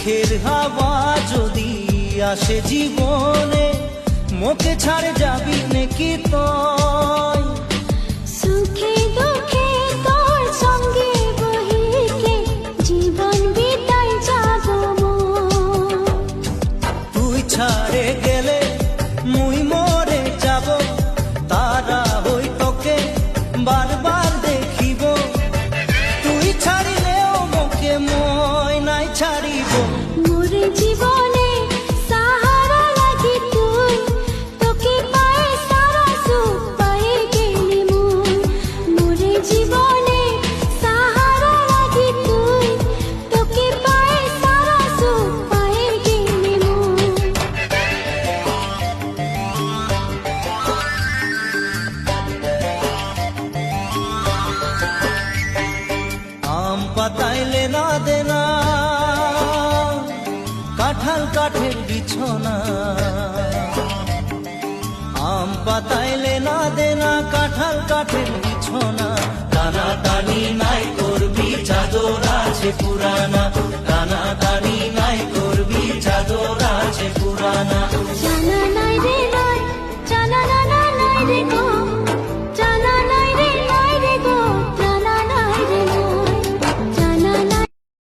সুখের হাওয়া যদি আসে জীবনে, মোকে ছাড়ে যাবি নাকি তুই? সুখে দুঃখে তোর সঙ্গে বহিকে জীবন বিতাই যাব মন। তুই ছাড়ে গেলে মুই মরে যাব, তারা হই তোকে বারবার দেখিব। তুই ছাড়িলেও মোকে মই নাই ছাড়িব। মোর জীবনে সাহারা লাগি তুই, তোকে পায়ে সারা সুখ পায়ে গেলি মুই। মোর জীবনে সাহারা লাগি তুই, তোকে পায়ে সারা সুখ পায়ে গেলি মুই। আম পাতাইলে না দেনা, কাঁঠাল কাঠের বিছনা। আম পাতাইলে না দেনা, কাঁঠাল কাঠের বিছনা। টানা টানি নাই করবি, চাদর আছে পুরানা।